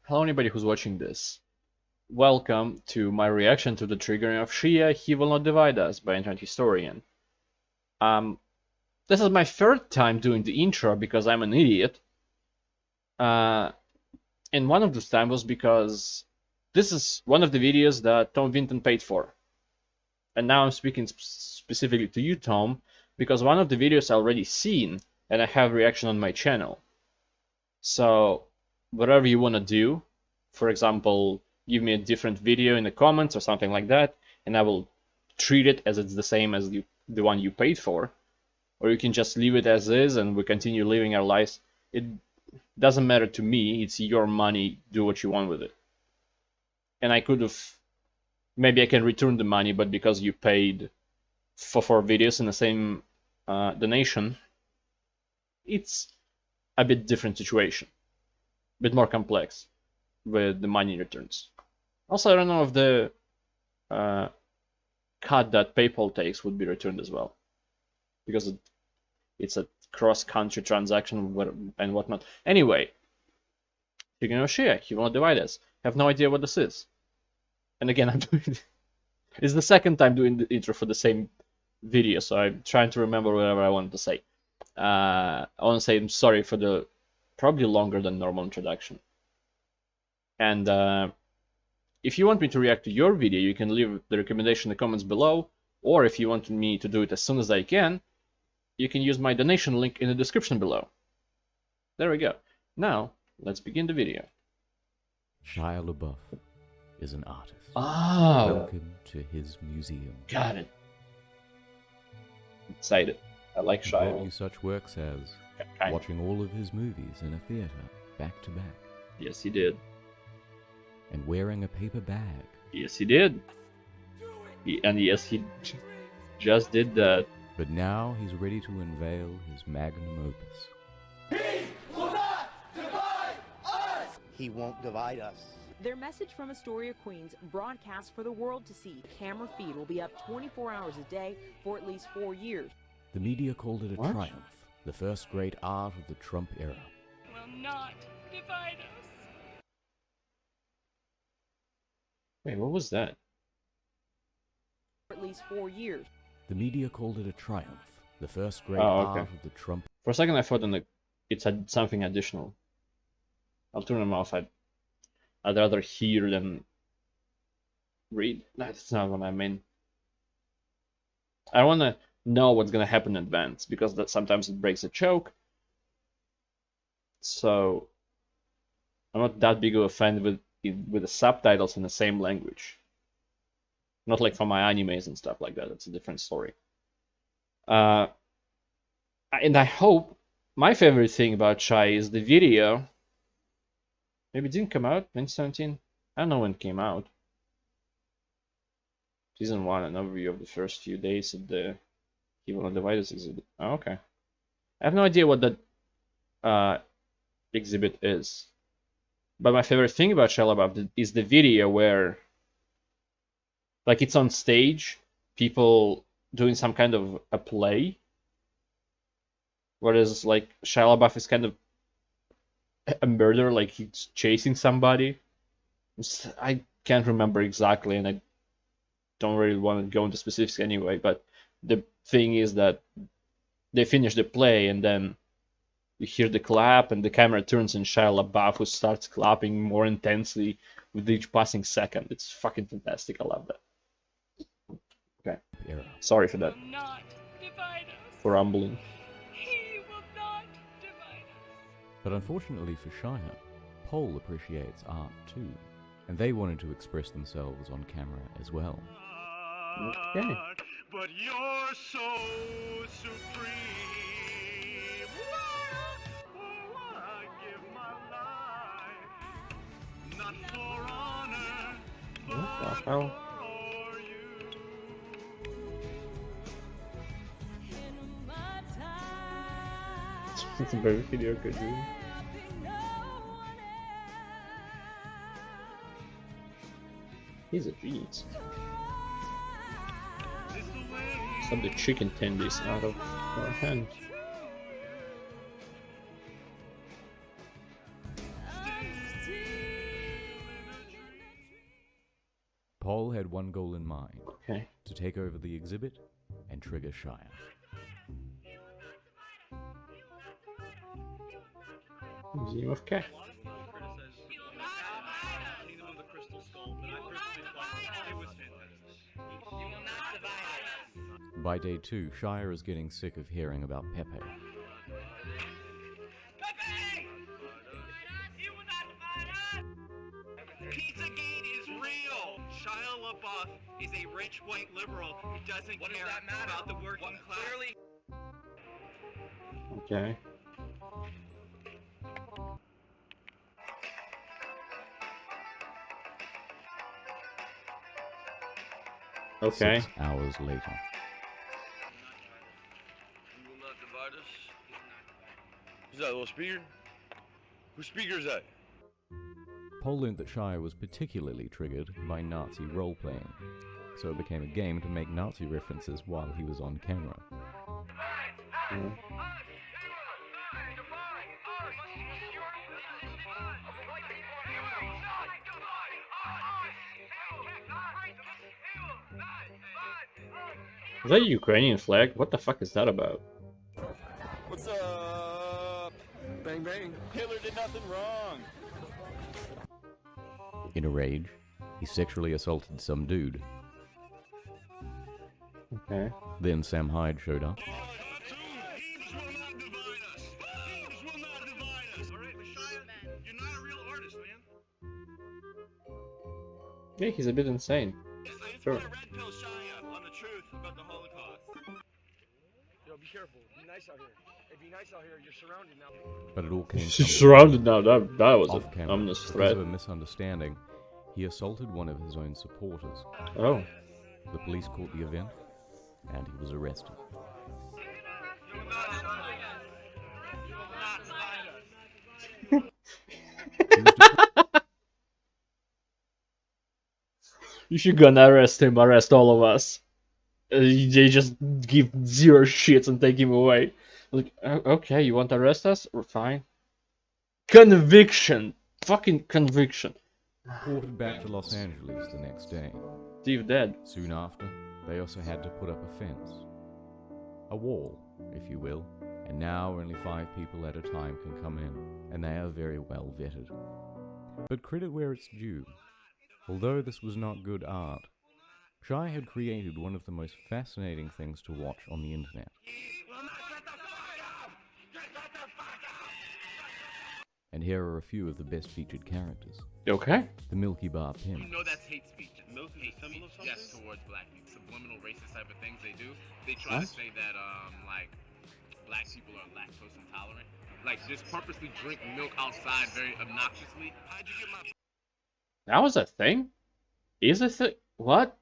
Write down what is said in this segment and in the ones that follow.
Hello anybody who's watching this. Welcome to my reaction to the triggering of Shia, He Will Not Divide Us by Internet Historian. This is my third time doing the intro because I'm an idiot. And one of those times was because this is one of the videos that Tom Vinton paid for. And now I'm speaking specifically to you, Tom, because one of the videos I already seen and I have reaction on my channel. So whatever you want to do, for example, give me a different video in the comments or something like that, and I will treat it as it's the same as the one you paid for. Or you can just leave it as is and we continue living our lives. It doesn't matter to me, it's your money, do what you want with it. And I could have, maybe I can return the money, but because you paid for 4 videos in the same donation, it's a bit different situation, a bit more complex with the money returns. Also, I don't know if the cut that PayPal takes would be returned as well, because it's a cross-country transaction and whatnot. Anyway, speaking of Shia, He Will Not Divide Us. Have no idea what this is. And again, I'm doing it's the second time doing the intro for the same video, so I'm trying to remember whatever I wanted to say. I want to say I'm sorry for the probably longer than normal introduction. And if you want me to react to your video, you can leave the recommendation in the comments below, or if you want me to do it as soon as I can, you can use my donation link in the description below. There we go. Now, let's begin the video. Shia LaBeouf is an artist. Oh, Welcome to his museum. got it. Excited. I like He brought Shia. you such works as Kind of. watching all of his movies in a theater, back to back, Yes, he did. and wearing a paper bag. Yes, he did. And yes, he just did that. But now he's ready to unveil his magnum opus. He won't divide us. Their message from Astoria, Queens, broadcast for the world to see. Camera feed will be up 24 hours a day for at least 4 years. The media called it a What? triumph, the first great art of the Trump era. Will not divide us. Wait, what was that? For at least 4 years. The media called it a triumph, the first great Oh, okay. art of the Trump. For a second, I thought it had something additional. I'll turn them off. I'd rather hear than read. That's not what I mean. I want to know what's going to happen in advance, because that sometimes it breaks a choke. So I'm not that big of a fan with the subtitles in the same language. Not like for my animes and stuff like that. It's a different story. And I hope my favorite thing about Shia is the video. Maybe it didn't come out 2017. I don't know when it came out. Season 1, an overview of the first few days of the He Will Not Divide Us exhibit. Oh, okay. I have no idea what that exhibit is. But my favorite thing about Shia LaBeouf is the video where, like, it's on stage, people doing some kind of a play, whereas like Shia LaBeouf is kind of a murderer, like he's chasing somebody. I can't remember exactly, and I don't really want to go into specifics anyway, but the thing is that they finish the play and then you hear the clap and the camera turns and Shia LaBeouf, who starts clapping more intensely with each passing second. It's fucking fantastic. I love that. Okay. era. Sorry for that. Will not divide us. For rumbling. He will not divide us. But unfortunately for Shia, Paul appreciates art too, and they wanted to express themselves on camera as well. Okay. But you're so supreme. Oh, I give my life, not for honor, What the hell? for you. It's a very video good dude. He's a genius. Some of the chicken tendies out of our hand. Paul had one goal in mind: Okay. to take over the exhibit and trigger Shia. Museum of Cat. Kingdom of the Crystal Skull, but I personally thought it was fantastic. You will not divide us. By day 2, Shia is getting sick of hearing about Pepe. Pepe! You will not divide us! Pizzagate is real! Shia LaBeouf is a rich white liberal who doesn't care about the working class. Clearly. Okay. Okay. 6 hours later. You will not divide us. Who's that, little speaker? Whose speaker is that? Paul learned that Shia was particularly triggered by Nazi role-playing, so it became a game to make Nazi references while he was on camera. Yeah. Is that a Ukrainian flag? What the fuck is that about? What's up? Bang bang. Hitler did nothing wrong. In a rage, he sexually assaulted some dude. Okay. Then Sam Hyde showed up. Teams will not divide us! Teams will not divide us! Alright, Shia, you're not a real artist, man. Yeah, he's a bit insane. I Sure. just want to red pill Shia on the truth about the Holocaust. Yo, be careful. Be nice out here. Hey, be nice out here. You're surrounded now. But it all came She's tumbling surrounded now. That was off an camera. ominous Because threat. of a misunderstanding, he assaulted one of his own supporters. Oh. The police caught the event, and he was arrested. You will not divide us! You will not divide us! He was deployed You should gonna arrest him, arrest all of us. They just give zero shits and take him away. Like, okay, you want to arrest us? Fine. Conviction! Fucking conviction. deported back to Los Angeles the next day. Steve dead. Soon after, they also had to put up a fence. A wall, if you will, and now only 5 people at a time can come in, and they are very well vetted. But credit where it's due. Although this was not good art, Shia had created one of the most fascinating things to watch on the internet. And here are a few of the best featured characters. Okay. The Milky Bar Pimp, You know that's hate speech. Milky symbol of something? Yes, towards black people. Subliminal racist type of things they do. They try to What? say that like black people are lactose intolerant. Like just purposely drink milk outside very obnoxiously. How'd you get my That was a thing? Is a thing? What?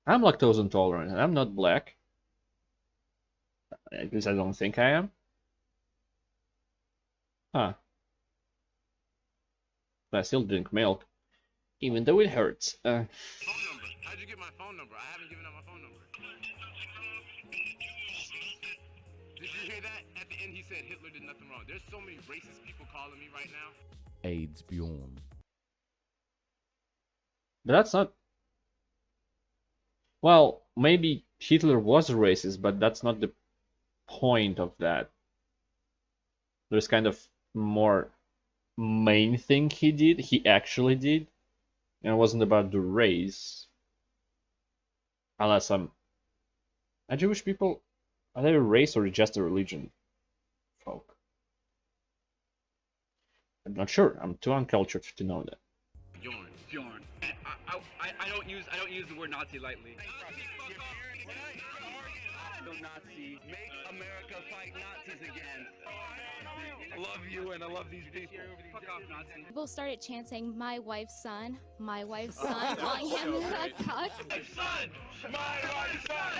I'm lactose intolerant and I'm not black. At least I don't think I am. Huh. But I still drink milk. Even though it hurts. phone number? How'd you get my phone number? I haven't given out my phone number. Did you hear that? At the end he said Hitler did nothing wrong. There's so many racist people calling me right now. AIDS Bjorn, But that's not... Well, maybe Hitler was racist, but that's not the point of that. There's kind of more main thing he actually did, and it wasn't about the race. Unless are Jewish people, are they a race or just a religion? Folk. I'm not sure. I'm too uncultured to know that. Bjorn. I don't use the word Nazi lightly. No Nazi. Make America fight Nazis again. I love you and I love these people. Fuck off, Nazi. People started chanting, my wife's son, calling him a cuck. Son! My wife's son!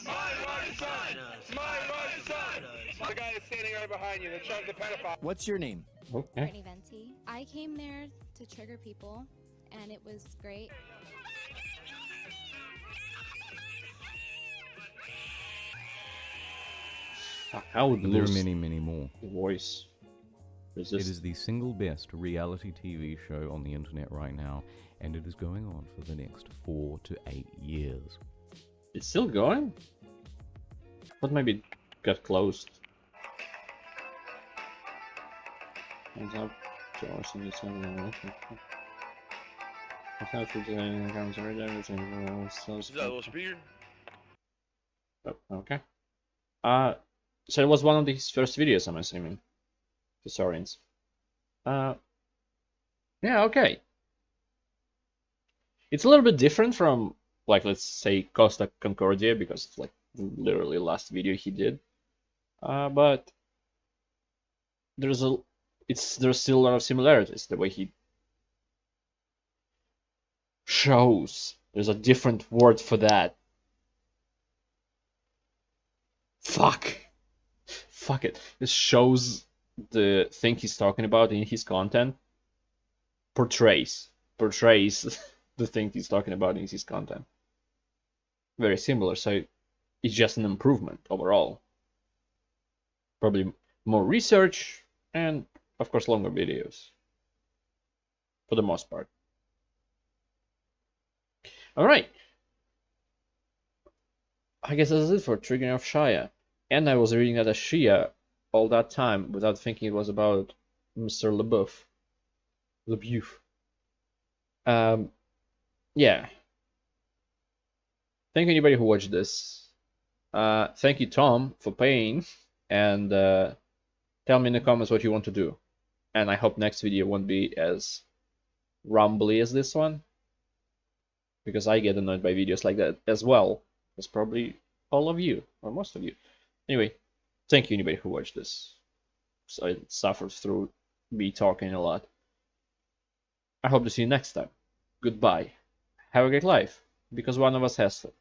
My wife's son! My wife's son! The guy is standing right behind you. The chunk, the pedophile. What's your name? Okay. Brittany Venti. I came there to trigger people, and it was great. I would but there are lose many, many more. the voice. It is the single best reality TV show on the internet right now, and it is going on for the next 4 to 8 years. It's still going? But maybe it got closed. What's up? Is that a little speaker? Oh, okay. So it was one of his first videos, I'm assuming. Historians. Yeah, okay. It's a little bit different from, like, let's say Costa Concordia, because it's like literally the last video he did. But there's still a lot of similarities. The way he shows. There's a different word for that. Fuck it. It shows the thing he's talking about in his content. Portrays the thing he's talking about in his content. Very similar, so it's just an improvement overall. Probably more research and, of course, longer videos. For the most part. Alright. I guess that's it for triggering off Shia. And I was reading that as Shia all that time without thinking it was about Mr. LeBeouf. Yeah. Thank anybody who watched this. Thank you, Tom, for paying. And tell me in the comments what you want to do. And I hope next video won't be as rumbly as this one. Because I get annoyed by videos like that as well. As probably all of you, or most of you. Anyway, thank you anybody who watched this. So I suffered through me talking a lot. I hope to see you next time. Goodbye. Have a great life, because one of us has to.